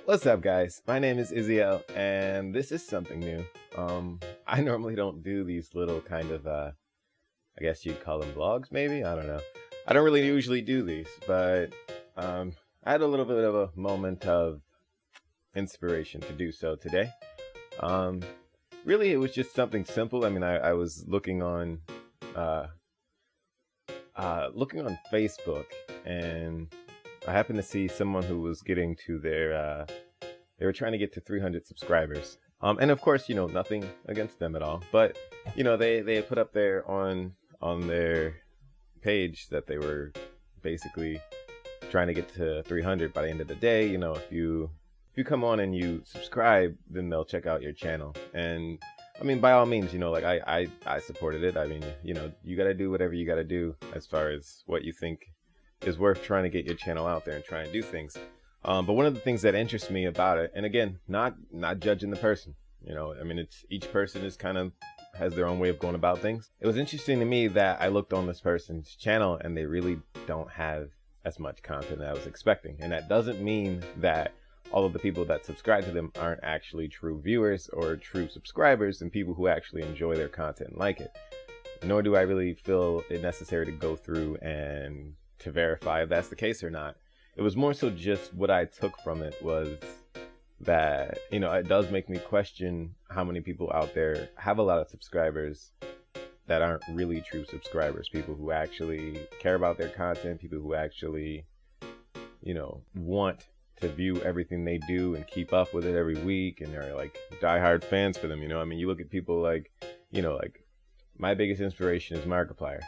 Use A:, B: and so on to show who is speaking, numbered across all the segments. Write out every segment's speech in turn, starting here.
A: What's up, guys? My name is Izziel, and this is something new. I normally don't do these little kind of, I guess you'd call them vlogs, maybe? I don't know. I don't really usually do these, but I had a little bit of a moment of inspiration to do so today. Really, it was just something simple. I mean, I was looking on Facebook, and I happened to see someone who was getting to their, they were trying to get to 300 subscribers. And of course, nothing against them at all, but, they put up there on their page that they were basically trying to get to 300 by the end of the day. If you come on and you subscribe, then they'll check out your channel. And I mean, by all means, I supported it. I mean, you got to do whatever you got to do as far as what you think is worth trying to get your channel out there and try and do things. But one of the things that interests me about it, and again, not judging the person, I mean, it's each person is kind of has their own way of going about things. It was interesting to me that I looked on this person's channel and they really don't have as much content as I was expecting. And that doesn't mean that all of the people that subscribe to them aren't actually true viewers or true subscribers and people who actually enjoy their content and like it. Nor do I really feel it necessary to go through and to verify if that's the case or not. It was more so just what I took from it was that, it does make me question how many people out there have a lot of subscribers that aren't really true subscribers, people who actually care about their content, people who actually, want to view everything they do and keep up with it every week and are like diehard fans for them. I mean, you look at people like, like my biggest inspiration is Markiplier.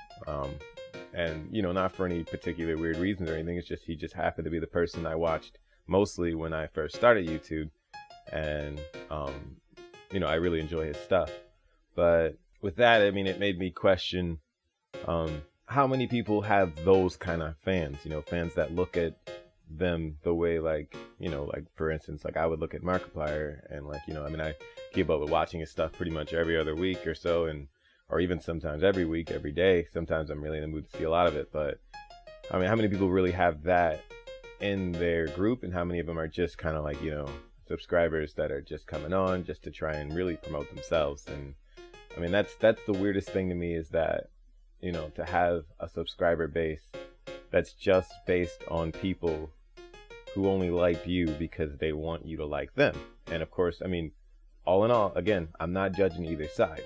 A: And, not for any particular weird reasons or anything. It's just, he just happened to be the person I watched mostly when I first started YouTube. And, I really enjoy his stuff. But with that, I mean, it made me question how many people have those kind of fans, fans that look at them the way like, like for instance, like I would look at Markiplier and like, I mean, I keep up with watching his stuff pretty much every other week or so. Or even sometimes every week, every day. Sometimes I'm really in the mood to see a lot of it. But I mean, how many people really have that in their group, and how many of them are just kind of like, subscribers that are just coming on just to try and really promote themselves? And I mean, that's the weirdest thing to me, is that, to have a subscriber base that's just based on people who only like you because they want you to like them. And of course, I mean, all in all, again, I'm not judging either side.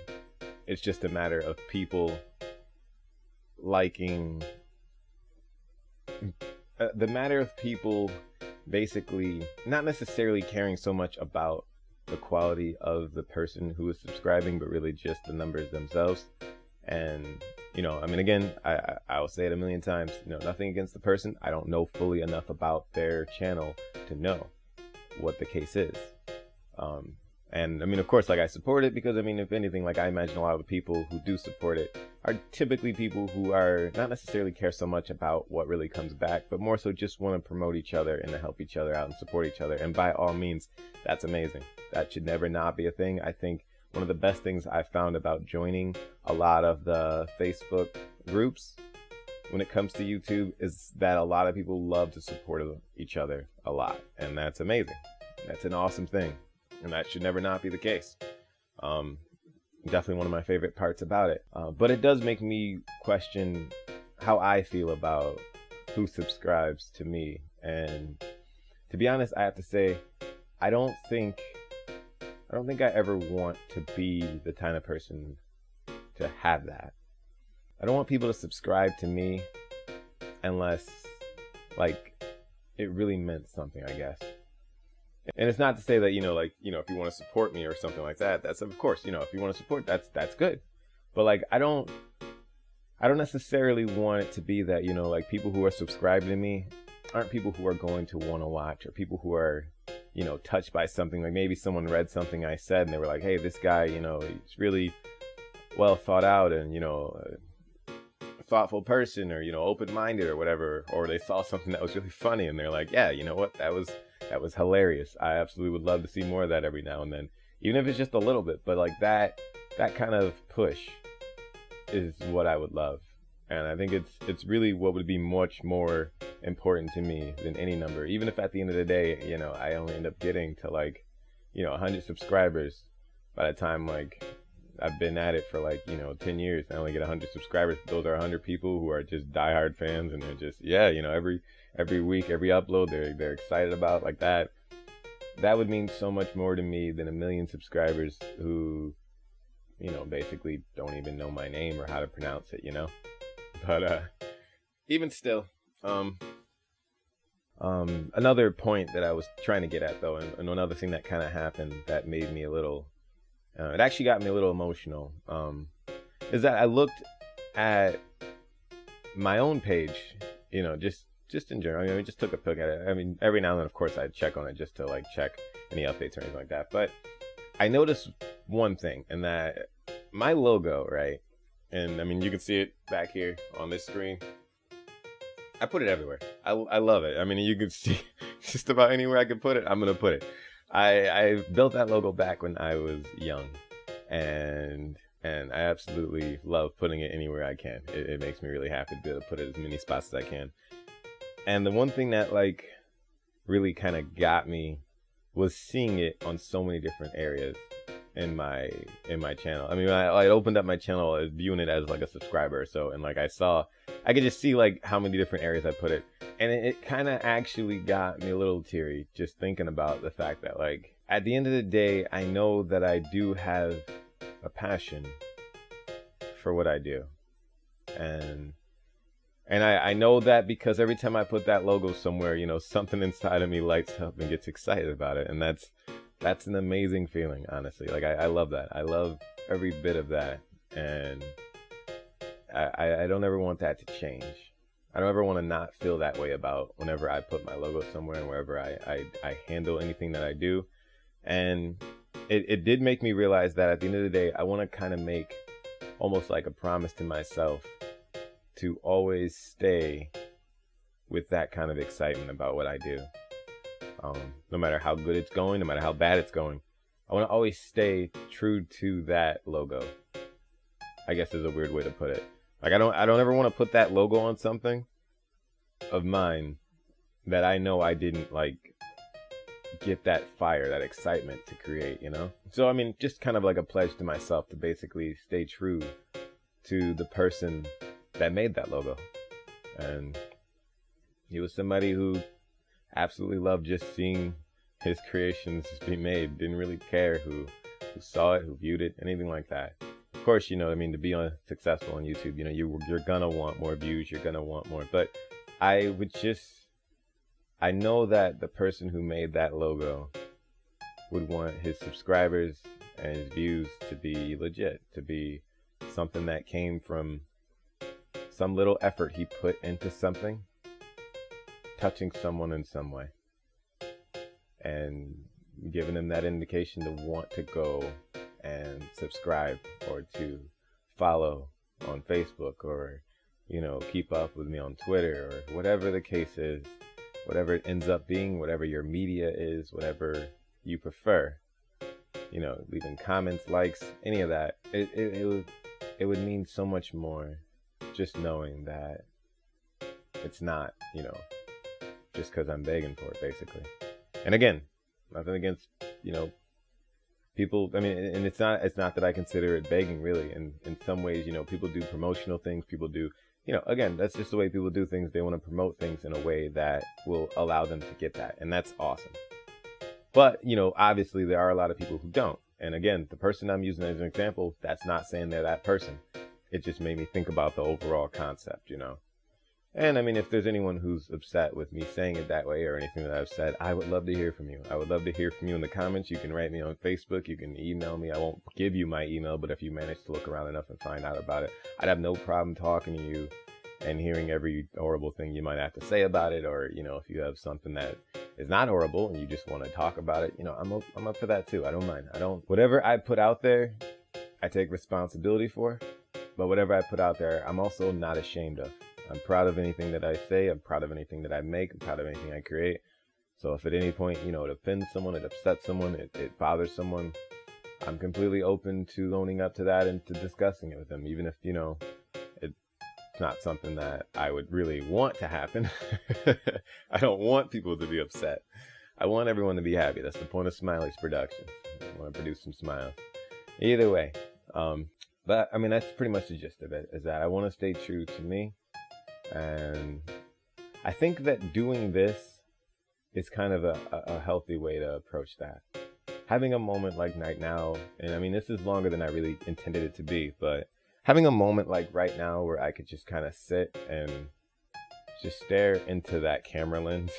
A: It's just a matter of people liking, the matter of people basically not necessarily caring so much about the quality of the person who is subscribing, but really just the numbers themselves. And, I mean, again, I'll say it a million times, nothing against the person. I don't know fully enough about their channel to know what the case is. And I mean, of course, like I support it because, I mean, if anything, like I imagine a lot of the people who do support it are typically people who are not necessarily care so much about what really comes back, but more so just want to promote each other and to help each other out and support each other. And by all means, that's amazing. That should never not be a thing. I think one of the best things I've found about joining a lot of the Facebook groups when it comes to YouTube is that a lot of people love to support each other a lot. And that's amazing. That's an awesome thing. And that should never not be the case. Definitely one of my favorite parts about it. But it does make me question how I feel about who subscribes to me. And to be honest, I have to say, I don't think I ever want to be the kind of person to have that. I don't want people to subscribe to me unless, like, it really meant something, I guess. And it's not to say that, if you want to support me or something like that, that's of course, if you want to support, that's good. But like, I don't necessarily want it to be that, like people who are subscribing to me aren't people who are going to want to watch, or people who are, touched by something. Like maybe someone read something I said and they were like, hey, this guy, he's really well thought out and, a thoughtful person, or, open-minded or whatever. Or they saw something that was really funny and they're like, yeah, you know what, that was hilarious. I absolutely would love to see more of that every now and then, even if it's just a little bit. But like that kind of push is what I would love. And I think it's really what would be much more important to me than any number. Even if at the end of the day, you know, I only end up getting to like, you know, 100 subscribers by the time like I've been at it for like, you know, 10 years. I only get 100 subscribers. Those are 100 people who are just diehard fans, and they're just, yeah, you know, every week, every upload, they're excited about like that. That would mean so much more to me than 1 million subscribers who, you know, basically don't even know my name or how to pronounce it, you know. But even still, another point that I was trying to get at though, and another thing that kind of happened that made me a little, it actually got me a little emotional, is that I looked at my own page, you know, just in general. I mean, I just took a look at it. I mean, every now and then, of course, I'd check on it just to like check any updates or anything like that. But I noticed one thing, and that my logo, right? And I mean, you can see it back here on this screen. I put it everywhere. I love it. I mean, you can see just about anywhere I can put it, I'm going to put it. I built that logo back when I was young, and I absolutely love putting it anywhere I can. It makes me really happy to be able to put it as many spots as I can. And the one thing that like really kind of got me was seeing it on so many different areas in my channel. I mean, when I opened up my channel, I was viewing it as like a subscriber or so, and like I could just see like how many different areas I put it, and it kind of actually got me a little teary just thinking about the fact that like at the end of the day, I know that I do have a passion for what I do, and I know that because every time I put that logo somewhere, you know, something inside of me lights up and gets excited about it, and that's an amazing feeling, honestly. Like I love that. I love every bit of that, and I don't ever want that to change. I don't ever want to not feel that way about whenever I put my logo somewhere and wherever I handle anything that I do. And it did make me realize that at the end of the day, I want to kind of make almost like a promise to myself to always stay with that kind of excitement about what I do. No matter how good it's going, no matter how bad it's going, I want to always stay true to that logo, I guess is a weird way to put it. Like I don't ever want to put that logo on something of mine that I know I didn't like get that fire, that excitement to create, you know? So I mean, just kind of like a pledge to myself to basically stay true to the person that made that logo. And he was somebody who absolutely loved just seeing his creations be made. Didn't really care who saw it, who viewed it, anything like that. Of course, you know, I mean, to be successful on YouTube, you know, you're gonna want more views, you're gonna want more. But I know that the person who made that logo would want his subscribers and his views to be legit, to be something that came from some little effort he put into something, touching someone in some way, and giving them that indication to want to go and subscribe or to follow on Facebook, or, you know, keep up with me on Twitter, or whatever the case is, whatever it ends up being, whatever your media is, whatever you prefer, you know, leaving comments, likes, any of that. It would mean so much more just knowing that it's not, you know, just because I'm begging for it, basically. And again, nothing against, you know, people. I mean, and it's not that I consider it begging, really. And in some ways, you know, people do promotional things. People do, you know, again, that's just the way people do things. They want to promote things in a way that will allow them to get that. And that's awesome. But, you know, obviously there are a lot of people who don't. And again, the person I'm using as an example, that's not saying they're that person. It just made me think about the overall concept, you know. And I mean, if there's anyone who's upset with me saying it that way or anything that I've said, I would love to hear from you. I would love to hear from you in the comments. You can write me on Facebook. You can email me. I won't give you my email, but if you manage to look around enough and find out about it, I'd have no problem talking to you and hearing every horrible thing you might have to say about it. Or, you know, if you have something that is not horrible and you just want to talk about it, you know, I'm up for that too. I don't mind. Whatever I put out there, I take responsibility for. But whatever I put out there, I'm also not ashamed of. I'm proud of anything that I say. I'm proud of anything that I make. I'm proud of anything I create. So if at any point, you know, it offends someone, it upsets someone, it bothers someone, I'm completely open to owning up to that and to discussing it with them. Even if, you know, it It's not something that I would really want to happen. I don't want people to be upset. I want everyone to be happy. That's the point of SMILEYZ Productions. I want to produce some smiles. Either way, but I mean, that's pretty much the gist of it, is that I want to stay true to me. And I think that doing this is kind of a healthy way to approach that. Having a moment like right now, and I mean, this is longer than I really intended it to be, but having a moment like right now where I could just kind of sit and just stare into that camera lens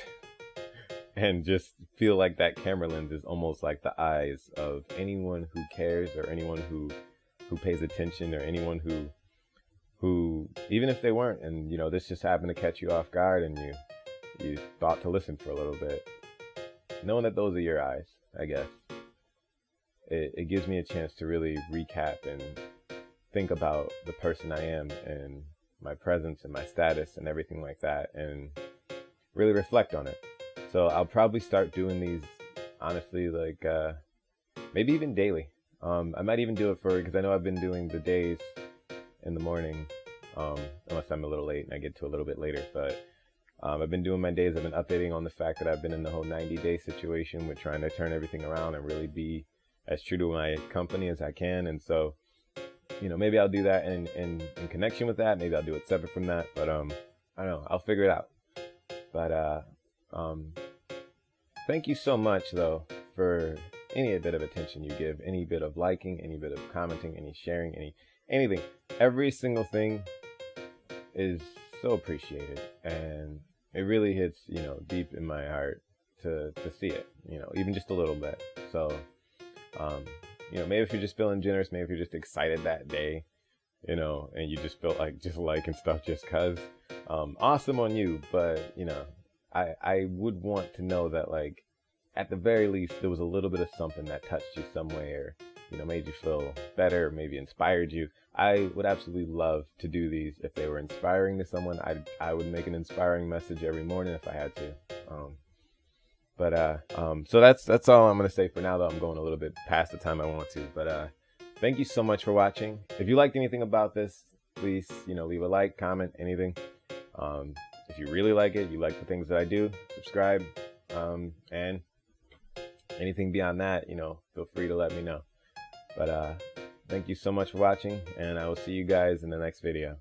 A: and just feel like that camera lens is almost like the eyes of anyone who cares, or anyone who pays attention, or anyone who even if they weren't, and you know, this just happened to catch you off guard and you thought to listen for a little bit, knowing that those are your eyes, I guess it gives me a chance to really recap and think about the person I am and my presence and my status and everything like that, and really reflect on it. So I'll probably start doing these, honestly, like maybe even daily. I might even do it because I know I've been doing the days in the morning, unless I'm a little late and I get to a little bit later. But I've been doing my days. I've been updating on the fact that I've been in the whole 90-day situation with trying to turn everything around and really be as true to my company as I can. And so, you know, maybe I'll do that in connection with that. Maybe I'll do it separate from that. But I don't know. I'll figure it out. But thank you so much, though, for any bit of attention you give, any bit of liking, any bit of commenting, any sharing, anything. Every single thing is so appreciated, and it really hits, you know, deep in my heart to see it, you know, even just a little bit. So, you know, maybe if you're just feeling generous, maybe if you're just excited that day, you know, and you just felt like just liking stuff just cause, awesome on you. But, you know, I would want to know that, like, at the very least, there was a little bit of something that touched you some way, or, you know, made you feel better, or maybe inspired you. I would absolutely love to do these if they were inspiring to someone. I would make an inspiring message every morning if I had to. So that's all I'm gonna say for now, though. I'm going a little bit past the time I want to. But thank you so much for watching. If you liked anything about this, please, you know, leave a like, comment, anything. If you really like it, you like the things that I do, subscribe, and anything beyond that, you know, feel free to let me know. But thank you so much for watching, and I will see you guys in the next video.